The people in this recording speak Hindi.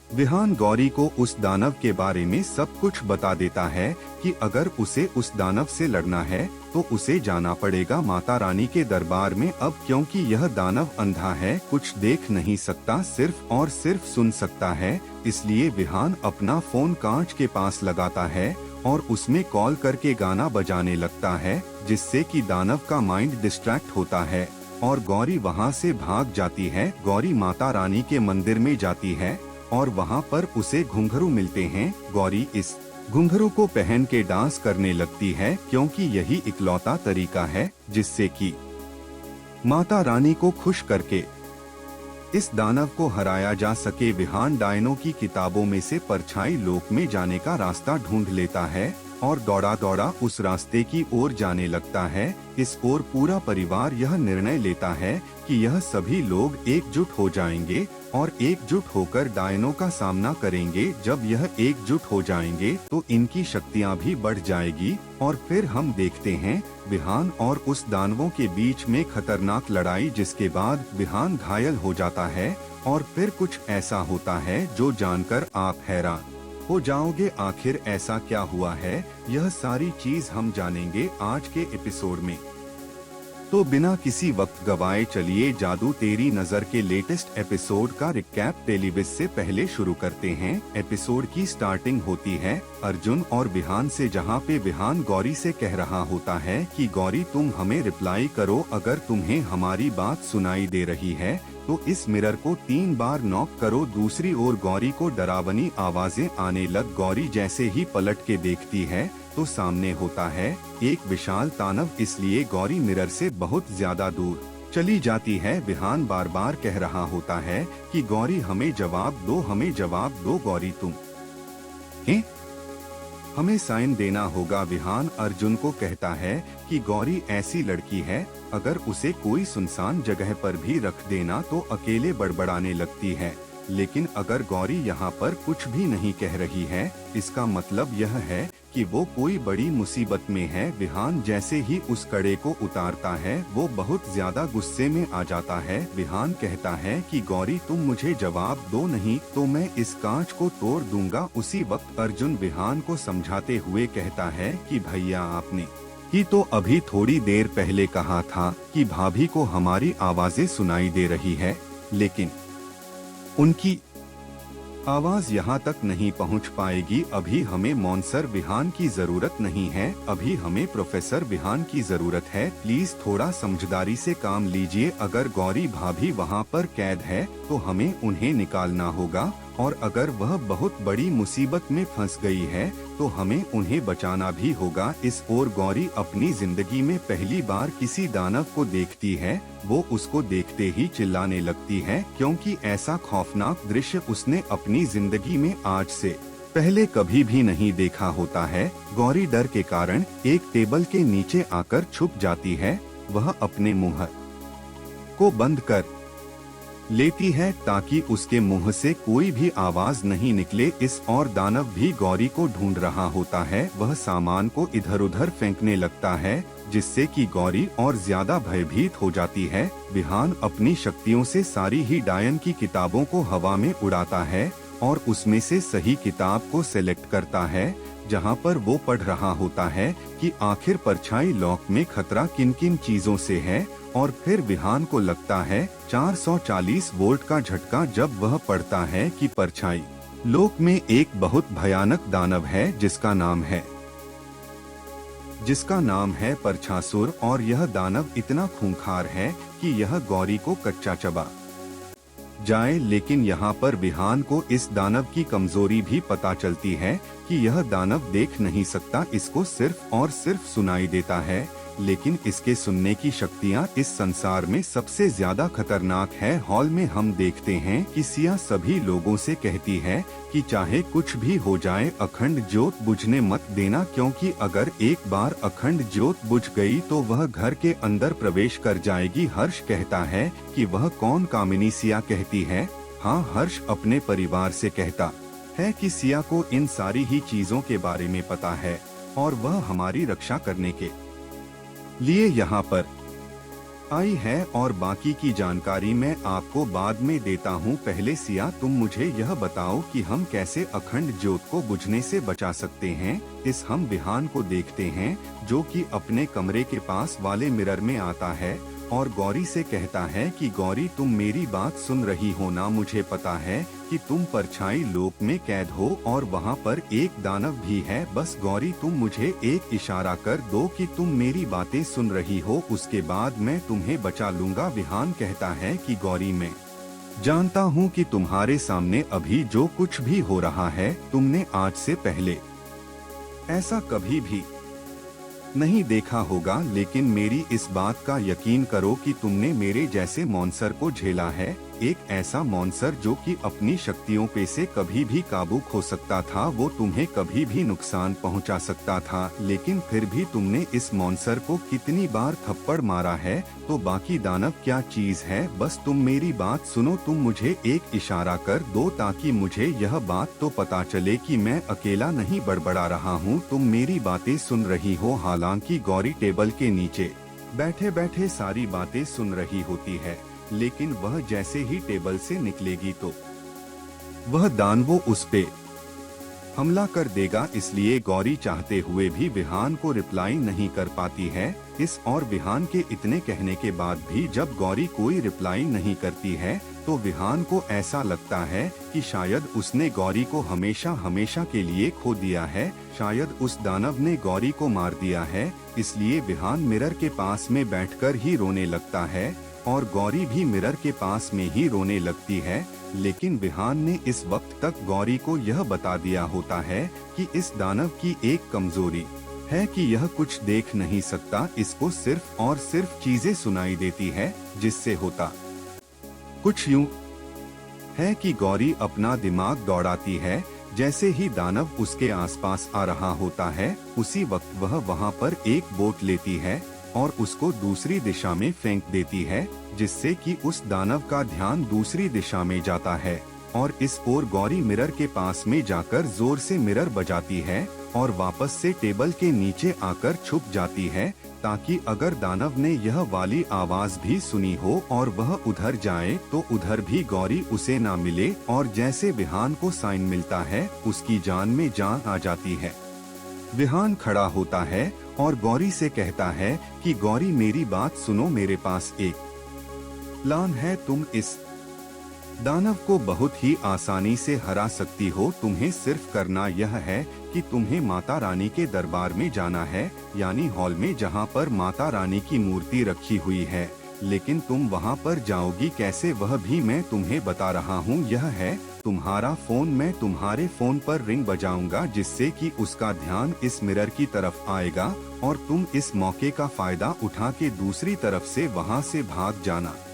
विहान गौरी को उस दानव के बारे में सब कुछ बता देता है कि अगर उसे उस दानव से लड़ना है तो उसे जाना पड़ेगा माता रानी के दरबार में। अब क्योंकि यह दानव अंधा है, कुछ देख नहीं सकता, सिर्फ और सिर्फ सुन सकता है, इसलिए विहान अपना फोन कांच के पास लगाता है और उसमें कॉल करके गाना बजाने लगता है, जिससे कि दानव का माइंड डिस्ट्रैक्ट होता है और गौरी वहां से भाग जाती है। गौरी माता रानी के मंदिर में जाती है और वहां पर उसे घुंघरू मिलते हैं। गौरी इस घुंघरू को पहन के डांस करने लगती है, क्योंकि यही इकलौता तरीका है जिससे कि माता रानी को खुश करके इस दानव को हराया जा सके। विहान डायनों की किताबों में से परछाई लोक में जाने का रास्ता ढूंढ लेता है और दौड़ा दौड़ा उस रास्ते की ओर जाने लगता है। इस ओर पूरा परिवार यह निर्णय लेता है कि यह सभी लोग एकजुट हो जाएंगे और एकजुट होकर डायनों का सामना करेंगे। जब यह एकजुट हो जाएंगे तो इनकी शक्तियां भी बढ़ जाएगी और फिर हम देखते हैं विहान और उस दानवों के बीच में खतरनाक लड़ाई, जिसके बाद विहान घायल हो जाता है और फिर कुछ ऐसा होता है जो जानकर आप हैरान हो जाओगे। आखिर ऐसा क्या हुआ है, यह सारी चीज हम जानेंगे आज के एपिसोड में। तो बिना किसी वक्त गवाए चलिए जादू तेरी नजर के लेटेस्ट एपिसोड का रिकैप टेलीविज से पहले शुरू करते हैं। एपिसोड की स्टार्टिंग होती है अर्जुन और विहान से, जहां पे विहान गौरी से कह रहा होता है कि गौरी तुम हमें रिप्लाई करो, अगर तुम्हें हमारी बात सुनाई दे रही है तो इस मिरर को 3 बार नॉक करो। दूसरी ओर गौरी को डरावनी आवाजें आने लग। गौरी जैसे ही पलट के देखती है तो सामने होता है एक विशाल दानव, इसलिए गौरी मिरर से बहुत ज्यादा दूर चली जाती है। विहान बार बार कह रहा होता है कि गौरी हमें जवाब दो, हमें जवाब दो, गौरी तुम हैं? हमें साइन देना होगा। विहान अर्जुन को कहता है कि गौरी ऐसी लड़की है, अगर उसे कोई सुनसान जगह पर भी रख देना तो अकेले बड़बड़ाने लगती है, लेकिन अगर गौरी यहाँ पर कुछ भी नहीं कह रही है, इसका मतलब यह है कि वो कोई बड़ी मुसीबत में है। विहान जैसे ही उस कड़े को उतारता है वो बहुत ज्यादा गुस्से में आ जाता है। विहान कहता है कि गौरी तुम मुझे जवाब दो, नहीं तो मैं इस कांच को तोड़ दूंगा। उसी वक्त अर्जुन विहान को समझाते हुए कहता है कि भैया आपने ही तो अभी थोड़ी देर पहले कहा था कि भाभी को हमारी आवाजें सुनाई दे रही है, लेकिन उनकी आवाज यहाँ तक नहीं पहुँच पाएगी। अभी हमें मॉन्सर विहान की जरूरत नहीं है, अभी हमें प्रोफेसर विहान की जरूरत है। प्लीज थोड़ा समझदारी से काम लीजिए। अगर गौरी भाभी वहाँ पर कैद है तो हमें उन्हें निकालना होगा, और अगर वह बहुत बड़ी मुसीबत में फंस गई है तो हमें उन्हें बचाना भी होगा। इस ओर गौरी अपनी जिंदगी में पहली बार किसी दानव को देखती है। वो उसको देखते ही चिल्लाने लगती है, क्योंकि ऐसा खौफनाक दृश्य उसने अपनी जिंदगी में आज से पहले कभी भी नहीं देखा होता है। गौरी डर के कारण एक टेबल के नीचे आकर छुप जाती है। वह अपने मुंह को बंद कर लेती है ताकि उसके मुंह से कोई भी आवाज नहीं निकले। इस और दानव भी गौरी को ढूंढ रहा होता है। वह सामान को इधर उधर फेंकने लगता है, जिससे कि गौरी और ज्यादा भयभीत हो जाती है। विहान अपनी शक्तियों से सारी ही डायन की किताबों को हवा में उड़ाता है और उसमें से सही किताब को सिलेक्ट करता है, जहां पर वो पढ़ रहा होता है कि आखिर परछाई लॉक में खतरा किन किन चीजों से है। और फिर विहान को लगता है 440 वोल्ट का झटका जब वह पढ़ता है कि परछाई लोक में एक बहुत भयानक दानव है जिसका नाम है परछासुर, और यह दानव इतना खूंखार है कि यह गौरी को कच्चा चबा जाए। लेकिन यहाँ पर विहान को इस दानव की कमजोरी भी पता चलती है कि यह दानव देख नहीं सकता, इसको सिर्फ और सिर्फ सुनाई देता है। लेकिन इसके सुनने की शक्तियाँ इस संसार में सबसे ज्यादा खतरनाक है। हॉल में हम देखते हैं कि सिया सभी लोगों से कहती है कि चाहे कुछ भी हो जाए अखंड ज्योत बुझने मत देना, क्योंकि अगर एक बार अखंड ज्योत बुझ गई तो वह घर के अंदर प्रवेश कर जाएगी। हर्ष कहता है कि वह कौन? कामिनी सिया कहती है हाँ। हर्ष अपने परिवार से कहता है कि सिया को इन सारी ही चीजों के बारे में पता है और वह हमारी रक्षा करने के लिए यहाँ पर आई है और बाकी की जानकारी मैं आपको बाद में देता हूँ। पहले सिया तुम मुझे यह बताओ कि हम कैसे अखंड ज्योत को बुझने से बचा सकते हैं। इस हम विहान को देखते हैं जो कि अपने कमरे के पास वाले मिरर में आता है और गौरी से कहता है कि गौरी तुम मेरी बात सुन रही हो ना, मुझे पता है कि तुम परछाई लोक में कैद हो और वहाँ पर एक दानव भी है। बस गौरी तुम मुझे एक इशारा कर दो कि तुम मेरी बातें सुन रही हो, उसके बाद मैं तुम्हें बचा लूंगा। विहान कहता है कि गौरी मैं जानता हूँ कि तुम्हारे सामने अभी जो कुछ भी हो रहा है तुमने आज से पहले ऐसा कभी भी नहीं देखा होगा, लेकिन मेरी इस बात का यकीन करो कि तुमने मेरे जैसे मॉन्स्टर को झेला है। एक ऐसा मॉन्स्टर जो कि अपनी शक्तियों पे से कभी भी काबू खो सकता था, वो तुम्हें कभी भी नुकसान पहुंचा सकता था, लेकिन फिर भी तुमने इस मॉन्स्टर को कितनी बार थप्पड़ मारा है। तो बाकी दानव क्या चीज है, बस तुम मेरी बात सुनो। तुम मुझे एक इशारा कर दो ताकि मुझे यह बात तो पता चले कि मैं अकेला नहीं बड़बड़ा रहा हूँ। तुम मेरी बातें सुन रही हो। हालांकि गौरी टेबल के नीचे बैठे बैठे सारी बातें सुन रही होती है, लेकिन वह जैसे ही टेबल से निकलेगी तो वह दानवो उस पे हमला कर देगा। इसलिए गौरी चाहते हुए भी विहान को रिप्लाई नहीं कर पाती है। इस और विहान के इतने कहने के बाद भी जब गौरी कोई रिप्लाई नहीं करती है तो विहान को ऐसा लगता है कि शायद उसने गौरी को हमेशा हमेशा के लिए खो दिया है। शायद उस दानव ने गौरी को मार दिया है। इसलिए विहान मिरर के पास में बैठकर ही रोने लगता है और गौरी भी मिरर के पास में ही रोने लगती है। लेकिन विहान ने इस वक्त तक गौरी को यह बता दिया होता है कि इस दानव की एक कमजोरी है कि यह कुछ देख नहीं सकता, इसको सिर्फ और सिर्फ चीजें सुनाई देती है, जिससे होता कुछ यूं है कि गौरी अपना दिमाग दौड़ाती है। जैसे ही दानव उसके आसपास आ रहा होता है उसी वक्त वह वहां पर एक बोट लेती है और उसको दूसरी दिशा में फेंक देती है, जिससे कि उस दानव का ध्यान दूसरी दिशा में जाता है। और इस ओर गौरी मिरर के पास में जाकर जोर से मिरर बजाती है और वापस से टेबल के नीचे आकर छुप जाती है, ताकि अगर दानव ने यह वाली आवाज भी सुनी हो और वह उधर जाए तो उधर भी गौरी उसे ना मिले और जैसे विहान को साइन मिलता है उसकी जान में जान आ जाती है। विहान खड़ा होता है और गौरी से कहता है कि गौरी मेरी बात सुनो, मेरे पास एक प्लान है। तुम इस दानव को बहुत ही आसानी से हरा सकती हो। तुम्हें सिर्फ करना यह है कि तुम्हें माता रानी के दरबार में जाना है, यानी हॉल में जहां पर माता रानी की मूर्ति रखी हुई है। लेकिन तुम वहां पर जाओगी कैसे वह भी मैं तुम्हें बता रहा हूं। यह है तुम्हारा फोन, मैं तुम्हारे फोन पर रिंग बजाऊंगा जिससे कि उसका ध्यान इस मिरर की तरफ आएगा और तुम इस मौके का फायदा उठा के दूसरी तरफ से वहां से भाग जाना।